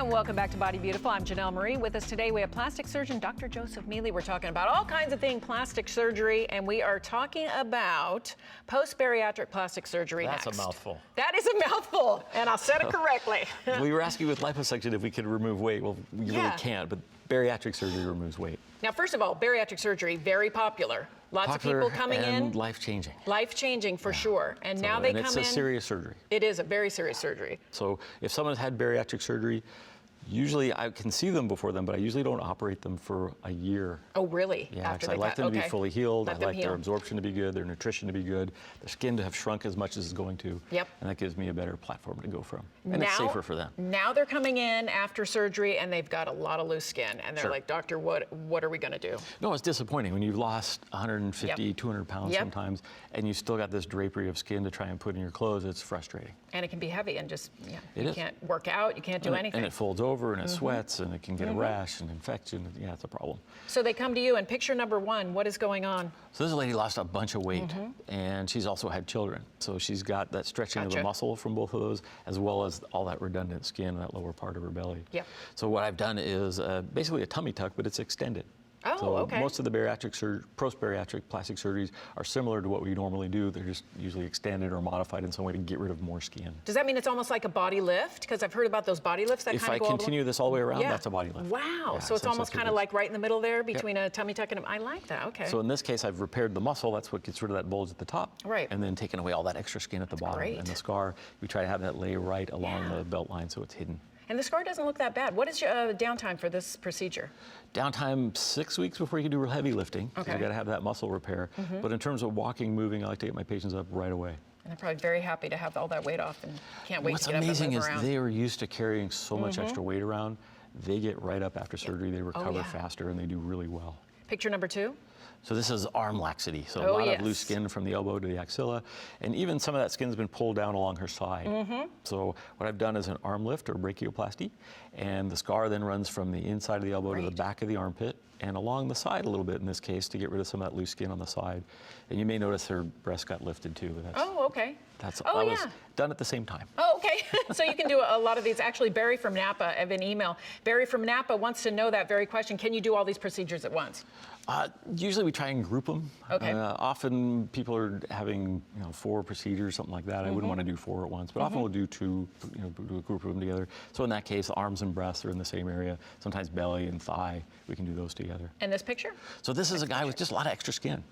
And welcome back to Body Beautiful. I'm Janelle Marie. With us today, we have plastic surgeon Dr. Joseph Mealy. We're talking about all kinds of things plastic surgery, and we are talking about post-bariatric plastic surgery next. That's a mouthful. That is a mouthful, and I'll said it correctly. We were asking with liposuction if we could remove weight. Well, we really can't, but bariatric surgery removes weight. Now, first of all, bariatric surgery, very popular. Lots of people coming in. Life-changing. Life-changing for sure. And now they come in. It's a serious surgery. It is a very serious surgery. So if someone has had bariatric surgery, usually I can see them before them, but I usually don't operate them for a year. Oh, really? Yeah, because I like them to be fully healed. I like their absorption to be good, their nutrition to be good, their skin to have shrunk as much as it's going to. Yep. And that gives me a better platform to go from. And it's safer for them. Now they're coming in after surgery and they've got a lot of loose skin. And they're like, doctor, what are we going to do? No, it's disappointing when you've lost 150, 200 pounds sometimes, and you still got this drapery of skin to try and put in your clothes. It's frustrating. And it can be heavy and just, you can't work out, you can't do anything. And it folds over and it sweats and it can get a rash and infection. Yeah, it's a problem. So they come to you, and picture number one, what is going on? So this lady lost a bunch of weight, and she's also had children. So she's got that stretching of the muscle from both of those, as well as all that redundant skin in that lower part of her belly. Yep. So what I've done is basically a tummy tuck, but it's extended. Oh, so okay. Most of the post-bariatric plastic surgeries are similar to what we normally do. They're just usually extended or modified in some way to get rid of more skin. Does that mean it's almost like a body lift? Because I've heard about those body lifts that kind of go If I continue this all the way around, that's a body lift. Wow. Yeah, so it's almost kind of like right in the middle there between a tummy tuck and I like that. Okay. So in this case, I've repaired the muscle. That's what gets rid of that bulge at the top. Right. And then taken away all that extra skin at the bottom. Great. And the scar, we try to have that lay right along the belt line so it's hidden. And the scar doesn't look that bad. What is your downtime for this procedure? Downtime 6 weeks before you can do heavy lifting. Okay. You got to have that muscle repair. But in terms of walking, moving, I like to get my patients up right away. And they're probably very happy to have all that weight off and can't wait to get up and move around. What's amazing is they are used to carrying so much extra weight around. They get right up after surgery. They recover faster and they do really well. Picture number two. So this is arm laxity. So a lot of loose skin from the elbow to the axilla, and even some of that skin's been pulled down along her side. So what I've done is an arm lift or brachioplasty, and the scar then runs from the inside of the elbow to the back of the armpit and along the side a little bit in this case to get rid of some of that loose skin on the side. And you may notice her breast got lifted too. That's was done at the same time. Oh, okay. So you can do a lot of these. Actually, Barry from Napa, I have an email. Barry from Napa wants to know that very question. Can you do all these procedures at once? Usually we try and group them. Okay. Often people are having 4 procedures, something like that. I wouldn't want to do 4 at once, but often we'll do 2, do a group of them together. So in that case, arms and breasts are in the same area. Sometimes belly and thigh, we can do those together. And this picture? So this is a guy with just a lot of extra skin.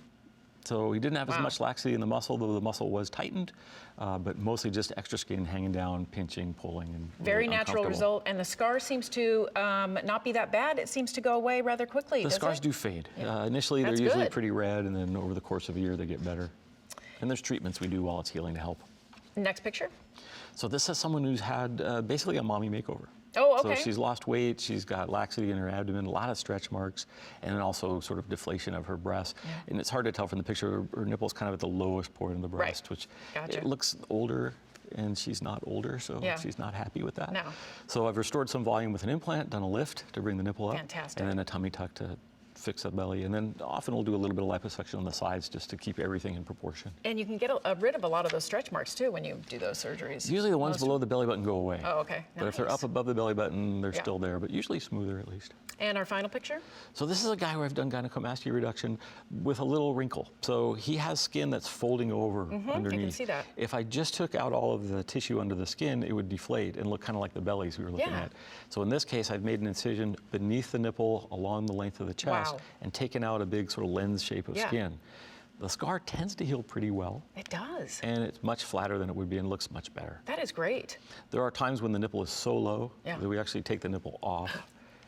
So he didn't have as much laxity in the muscle, though the muscle was tightened, but mostly just extra skin hanging down, pinching, pulling, and very natural result. And the scar seems to not be that bad. It seems to go away rather quickly. The scars do fade. Initially, they're usually pretty red, and then over the course of a year, they get better. And there's treatments we do while it's healing to help. Next picture. So this is someone who's had basically a mommy makeover. Oh, okay. So she's lost weight, she's got laxity in her abdomen, a lot of stretch marks, and then also sort of deflation of her breast. And it's hard to tell from the picture, her nipple's kind of at the lowest point of the breast, which it looks older, and she's not older, so she's not happy with that. No. So I've restored some volume with an implant, done a lift to bring the nipple up. Fantastic. And then a tummy tuck to fix the belly, and then often we'll do a little bit of liposuction on the sides just to keep everything in proportion. And you can get rid of a lot of those stretch marks too when you do those surgeries. Usually the ones below the belly button go away. Oh, okay. But if they're up above the belly button, they're still there, but usually smoother at least. And our final picture? So this is a guy where I've done gynecomastia reduction with a little wrinkle. So he has skin that's folding over underneath. I can see that. If I just took out all of the tissue under the skin, it would deflate and look kind of like the bellies we were looking at. So in this case, I've made an incision beneath the nipple along the length of the chest and taken out a big sort of lens shape of skin. The scar tends to heal pretty well. It does. And it's much flatter than it would be and looks much better. That is great. There are times when the nipple is so low that we actually take the nipple off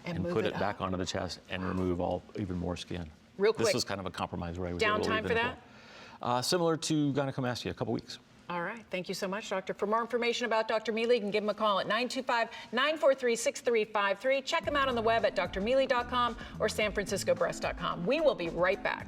and put it back onto the chest and remove even more skin. Real quick. This was kind of a compromise where I was downtime for that? Similar to gynecomastia, a couple weeks. All right. Thank you so much, Doctor. For more information about Dr. Mealy, you can give him a call at 925-943-6353. Check him out on the web at drmealy.com or sanfranciscobreast.com. We will be right back.